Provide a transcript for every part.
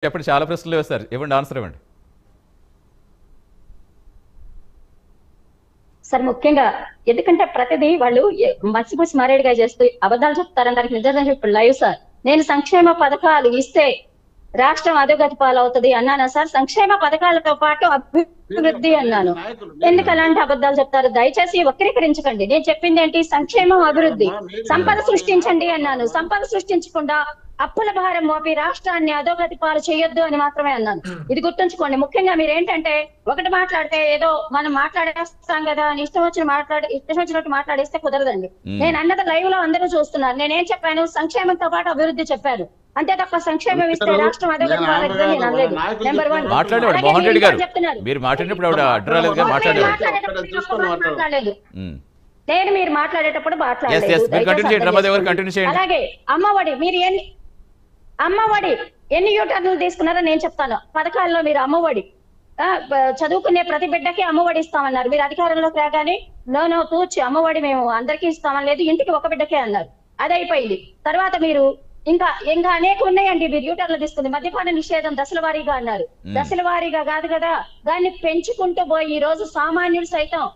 చెప్పండి, చాలా ప్రశ్నలు వేస్తారు, ఇవ్వండి, ఆన్సర్ ఇవ్వండి. సార్ ముఖ్యంగా ఎందుకంటే ప్రతిదీ వాళ్ళు మసిపూసి మారేడుగా చేస్తూ అబద్ధాలు చెప్తారని దానికి నిజంగా ఇప్పుడు లైవ్ సార్. నేను సంక్షేమ పథకాలు ఇస్తే రాష్ట్రం అధోగతి పాలవుతుంది అన్నానా సార్? సంక్షేమ పథకాలతో పాటు అభివృద్ధి అన్నాను. ఎందుకు అలాంటి అబద్ధాలు చెప్తారు? దయచేసి వక్రీకరించకండి. నేను చెప్పింది ఏంటి? సంక్షేమం, అభివృద్ధి, సంపద సృష్టించండి అన్నాను. సంపద సృష్టించకుండా అప్పుల భారం మోపి రాష్ట్రాన్ని అధోగతి పాలు చేయొద్దు అని మాత్రమే అన్నాను. ఇది గుర్తుంచుకోండి. ముఖ్యంగా మీరు ఏంటంటే ఒకటి మాట్లాడితే ఏదో మనం మాట్లాడేస్తాం కదా అని ఇష్టం వచ్చినట్టు మాట్లాడేస్తే కుదరదండి. నేను అన్నది లైవ్ లో అందరూ చూస్తున్నారు. నేనేం చెప్పాను? సంక్షేమంతో పాటు అభివృద్ధి చెప్పాను. అంతే తప్ప సంక్షేమం ఇస్తే రాష్ట్రం అధోగతి పాలవుతుంది నేను అనలేదు. నెంబర్ 1 మాట్లాడేవాడు మోహన్ రెడ్డి గారు, మీరు మాట్లాడినప్పుడు ఆవిడ అడ్డరాలేదు, మాట్లాడలేదు. నేను మీరు మాట్లాడేటప్పుడు మాట్లాడలేదు. అలాగే అమ్మఒడి, మీరు అమ్మఒడి ఎన్ని యూటర్న్లు తీసుకున్నారో నేను చెప్తాను. పథకాల్లో మీరు అమ్మఒడి చదువుకునే ప్రతి బిడ్డకి అమ్మఒడి ఇస్తామన్నారు. మీరు అధికారంలోకి రాగానే నో తూచి అమ్మఒడి మేము అందరికీ ఇస్తామని లేదు, ఇంటికి ఒక బిడ్డకే అన్నారు. అది అయిపోయింది. తర్వాత మీరు ఇంకా అనేక ఉన్నాయండి. మీరు యూటర్లు తీసుకుంది మద్యపాన నిషేధం దశల వారీగా అన్నారు. దశల వారీగా కాదు కదా, దాన్ని పెంచుకుంటూ పోయి ఈ రోజు సామాన్యుడు సైతం,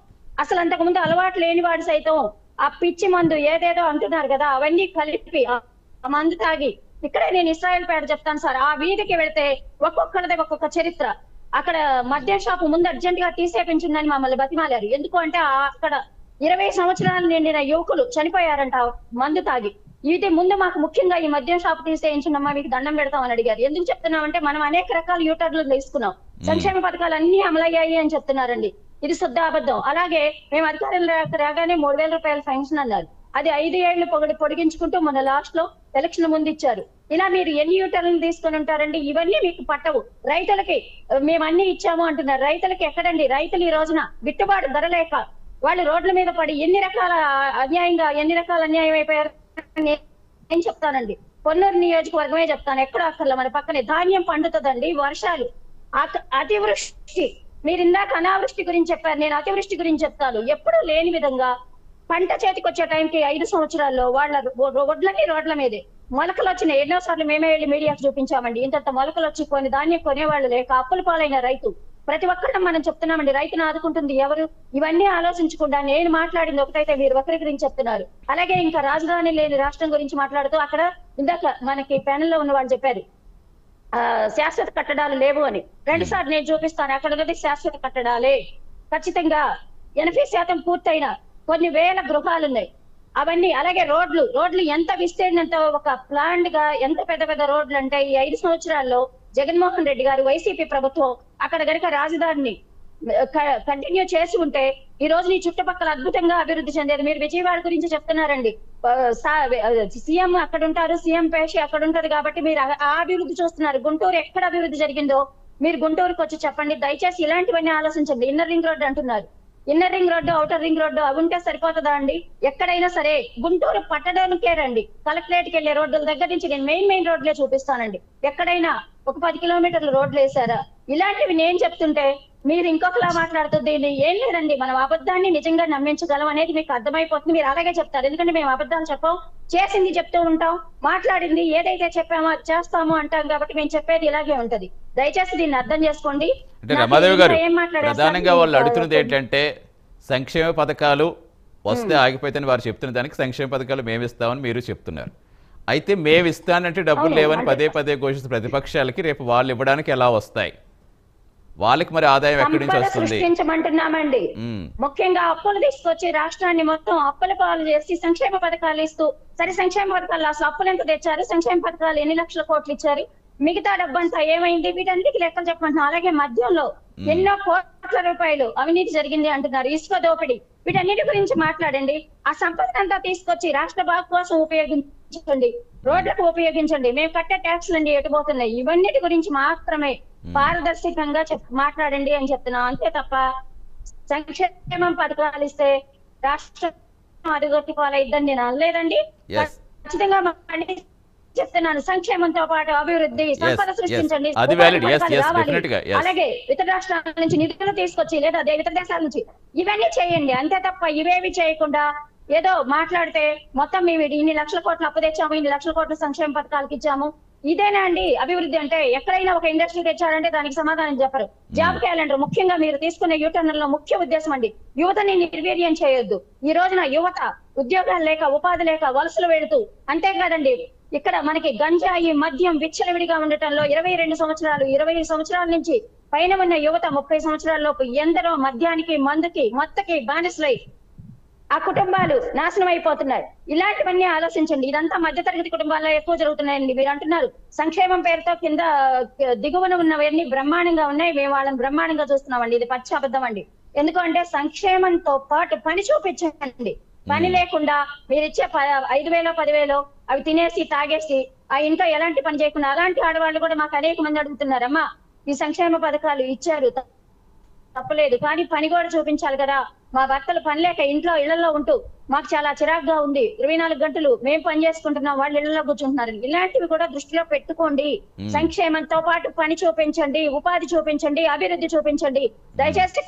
అసలు అంతకు ముందు అలవాటు లేనివాడు సైతం ఆ పిచ్చి మందు ఏదేదో అంటున్నారు కదా, అవన్నీ కలిపి ఆ మందు తాగి, ఇక్కడే నేను ఇస్రాయల్ పేట చెప్తాను సార్, ఆ వీధికి వెళితే ఒక్కొక్కరిది ఒక్కొక్క చరిత్ర. అక్కడ మద్యం షాపు ముందు అర్జెంట్ గా తీసేపించిందని మమ్మల్ని బతిమాలారు. ఎందుకు అంటే అక్కడ 20 సంవత్సరాలు నిండిన యువకులు చనిపోయారంట మందు తాగి. ఇది ముందు మాకు ముఖ్యంగా ఈ మద్యం షాపు తీసేయించిందమ్మా, మీకు దండం పెడతామని అడిగారు. ఎందుకు చెప్తున్నామంటే మనం అనేక రకాల యూటర్లు తీసుకున్నాం, సంక్షేమ పథకాలు అన్ని అమలయ్యాయి అని చెప్తున్నారండి. ఇది శుద్ధ అబద్ధం. అలాగే మేము అధికారంలో రాగానే 3000 రూపాయల పెన్షన్ అన్నారు. అది 5 ఏళ్లు పొడిగించుకుంటూ మన లాస్ట్ లో ఎలక్షన్ ముందు ఇచ్చారు. ఇలా మీరు ఎన్ని యూటర్లను తీసుకొని ఉంటారండి? ఇవన్నీ మీకు పట్టవు. రైతులకి మేము అన్ని ఇచ్చాము అంటున్నారు. రైతులకి ఎక్కడండి? రైతులు ఈ రోజున గిట్టుబాటు ధర లేక వాళ్ళు రోడ్ల మీద పడి ఎన్ని రకాల అన్యాయం అయిపోయారు నేను చెప్తానండి. పొన్నూరు నియోజకవర్గమే చెప్తాను, ఎక్కడో అక్కర్లో మన పక్కనే ధాన్యం పండుతుందండి. వర్షాలు, అతివృష్టి, మీరు ఇందాక అనావృష్టి గురించి చెప్పారు, నేను అతివృష్టి గురించి చెప్తాను. ఎప్పుడూ లేని విధంగా పంట చేతికి వచ్చే టైంకి 5 సంవత్సరాల్లో వాళ్ళ రోడ్ల మీదే మొలకలు వచ్చినాయి. ఎన్నోసార్లు మేమే వెళ్ళి మీడియాకు చూపించామండి. ఇంత మొలకలు వచ్చి కొన్ని ధాన్యం కొనేవాళ్ళు లేక అప్పుల పాలైన రైతు. ప్రతి ఒక్కళ్ళం మనం చెప్తున్నామండి, రైతును ఆదుకుంటుంది ఎవరు? ఇవన్నీ ఆలోచించకుండా నేను మాట్లాడింది ఒకటైతే మీరు ఒకరి గురించి చెప్తున్నారు. అలాగే ఇంకా రాజధాని లేని రాష్ట్రం గురించి మాట్లాడుతూ అక్కడ ఇందాక మనకి ప్యానెల్ లో ఉన్న వాళ్ళు చెప్పారు శాశ్వత కట్టడాలు లేవు అని. 2 సార్లు నేను చూపిస్తాను. అక్కడ ఉన్నది శాశ్వత కట్టడాలే. ఖచ్చితంగా 80% పూర్తయిన కొన్ని వేల గృహాలు ఉన్నాయి అవన్నీ. అలాగే రోడ్లు ఎంత విస్తీర్ణంతో ఒక ప్లాంట్ గా ఎంత పెద్ద రోడ్లు అంటే ఈ 5 సంవత్సరాల్లో జగన్మోహన్ రెడ్డి గారు వైసీపీ ప్రభుత్వం అక్కడ గనుక రాజధానిని కంటిన్యూ చేసి ఉంటే ఈ రోజు నీ చుట్టుపక్కల అద్భుతంగా అభివృద్ధి చెందేది. మీరు విజయవాడ గురించి చెప్తున్నారండి. సీఎం అక్కడ ఉంటారు, సీఎం పేషి అక్కడ ఉంటది కాబట్టి మీరు ఆ అభివృద్ధి చూస్తున్నారు. గుంటూరు ఎక్కడ అభివృద్ధి జరిగిందో మీరు గుంటూరుకు వచ్చి చెప్పండి. దయచేసి ఇలాంటివన్నీ ఆలోచించండి. ఇన్నర్ రింగ్ రోడ్డు అంటున్నారు. Inner ring road, outer ring road అవి ఉంటే సరిపోతుందా అండి? ఎక్కడైనా సరే గుంటూరు పట్టడానికే రండి. కలెక్టరేట్ కి వెళ్లే రోడ్ల దగ్గర నుంచి నేను మెయిన్ రోడ్లే చూపిస్తానండి. ఎక్కడైనా ఒక 10 కిలోమీటర్ల రోడ్లు వేసారా? ఇలాంటివి నేను చెప్తుంటే మీరు ఇంకొకలా మాట్లాడుతుంది. ఏం లేదండి, మనం అబద్ధాన్ని నిజంగా నమ్మించగలం అనేది మీకు అర్థమైపోతుంది. మీరు అలాగే చెప్తారు, ఎందుకంటే మేము అబద్ధాలు చెప్పాం, చేసింది చెప్తూ ఉంటాం, మాట్లాడింది ఏదైతే చెప్పామో అది చేస్తాము అంటాం. కాబట్టి మేము చెప్పేది ఇలాగే ఉంటది. దయచేసి దీన్ని అర్థం చేసుకోండి. అంటే రమాదేవి గారు, ప్రధానంగా వాళ్ళు అడుగుతున్నది ఏంటంటే సంక్షేమ పథకాలు వస్తే ఆగిపోతాయని వారు చెప్తున్న దానికి సంక్షేమ పథకాలు మేము ఇస్తామని మీరు చెప్తున్నారు. అయితే మేము ఇస్తానంటే డబ్బులు లేవని పదే ఘోషిస్తున్న ప్రతిపక్షాలకి రేపు వాళ్ళు ఇవ్వడానికి ఎలా వస్తాయి? వాళ్ళకి మరి ఆదాయం ఎక్కడి నుంచి వస్తుంది? సృష్టించమంటున్నామండి. ముఖ్యంగా అప్పులు తీసుకొచ్చి రాష్ట్రాన్ని మొత్తం అప్పుల పాలు చేసి సంక్షేమ పథకాలు ఇస్తూ, సరే సంక్షేమ పథకాలు అసలు అప్పులు ఎంత తెచ్చారు, సంక్షేమ పథకాలు ఎన్ని లక్షల కోట్లు ఇచ్చారు, మిగతా డబ్బంతా ఏమైంది, వీటన్నిటికీ లెక్కలు చెప్పమంటున్నాం. అలాగే మద్యంలో ఎన్నో కోట్ల రూపాయలు అవినీతి జరిగింది అంటున్నారు, ఇసుక దోపిడీ, వీటన్నిటి గురించి మాట్లాడండి. ఆ సంపదనంతా తీసుకొచ్చి రాష్ట్ర బాగు కోసం ఉపయోగించండి, రోడ్లకు ఉపయోగించండి. మేము కట్టే ట్యాక్స్లు అండి ఎటుపోతున్నాయి, ఇవన్నిటి గురించి మాత్రమే పారదర్శకంగా మాట్లాడండి అని చెప్తున్నాం. అంతే తప్ప సంక్షేమం పథకాలు ఇస్తే రాష్ట్రం అధోగతి పాలైద్దని నేను అనలేదండి. ఖచ్చితంగా చెప్తున్నాను, సంక్షేమంతో పాటు అభివృద్ధి, సంపద సృష్టించండి. అలాగే ఇతర రాష్ట్రాల నుంచి నిధులు తీసుకొచ్చి లేదా ఇతర దేశాల నుంచి ఇవన్నీ చేయండి. అంతే తప్ప ఇవేవి చేయకుండా ఏదో మాట్లాడితే మొత్తం మేము ఇన్ని లక్షల కోట్లు అప్పు తెచ్చాము, ఇన్ని లక్షల కోట్లు సంక్షేమ పథకాలకు ఇచ్చాము, ఇదేనా అండి అభివృద్ధి అంటే? ఎక్కడైనా ఒక ఇండస్ట్రీ తెచ్చారంటే దానికి సమాధానం చెప్పరు. జాబ్ క్యాలెండర్ ముఖ్యంగా మీరు తీసుకునే యూటర్న్లో ముఖ్య ఉద్దేశం అండి, యువతని నిర్వీర్యం చేయొద్దు. ఈ రోజున యువత ఉద్యోగాలు లేక, ఉపాధి లేక వలసలు వెళుతూ, అంతేకాదండి ఇక్కడ మనకి గంజాయి, మద్యం విచ్చలవిడిగా ఉండటంలో 22 సంవత్సరాలు, 20 సంవత్సరాల నుంచి పైన ఉన్న యువత 30 సంవత్సరాల లోపు ఎందరో మద్యానికి, మందుకి, మత్తకి బానిసలై ఆ కుటుంబాలు నాశనం అయిపోతున్నారు. ఇలాంటివన్నీ ఆలోచించండి. ఇదంతా మధ్యతరగతి కుటుంబాల్లో ఎక్కువ జరుగుతున్నాయండి. మీరు అంటున్నారు సంక్షేమం పేరుతో కింద దిగువన ఉన్నవన్నీ బ్రహ్మాండంగా ఉన్నాయి, మేము వాళ్ళని బ్రహ్మాండంగా చూస్తున్నామండి. ఇది పచ్చి అబద్ధం అండి. ఎందుకంటే సంక్షేమంతో పాటు పని చూపించండి. పని లేకుండా మీరు ఇచ్చే 5,000 10,000 అవి తినేసి తాగేసి ఆ ఇంట్లో ఎలాంటి పని చేయకుండా, అలాంటి ఆడవాళ్ళు కూడా మాకు అనేక మంది అడుగుతున్నారమ్మా, ఈ సంక్షేమ పథకాలు ఇచ్చారు తప్పలేదు, కానీ పని కూడా చూపించాలి కదా. మా భర్తలు పని లేక ఇళ్లలో ఉంటూ మాకు చాలా చిరాగ్గా ఉంది, 24 గంటలు మేము పని చేసుకుంటున్నాం, వాళ్ళు ఇళ్లలో కూర్చుంటున్నారు. ఇలాంటివి కూడా దృష్టిలో పెట్టుకోండి. సంక్షేమంతో పాటు పని చూపించండి, ఉపాధి చూపించండి, అభివృద్ధి చూపించండి. దయచేసి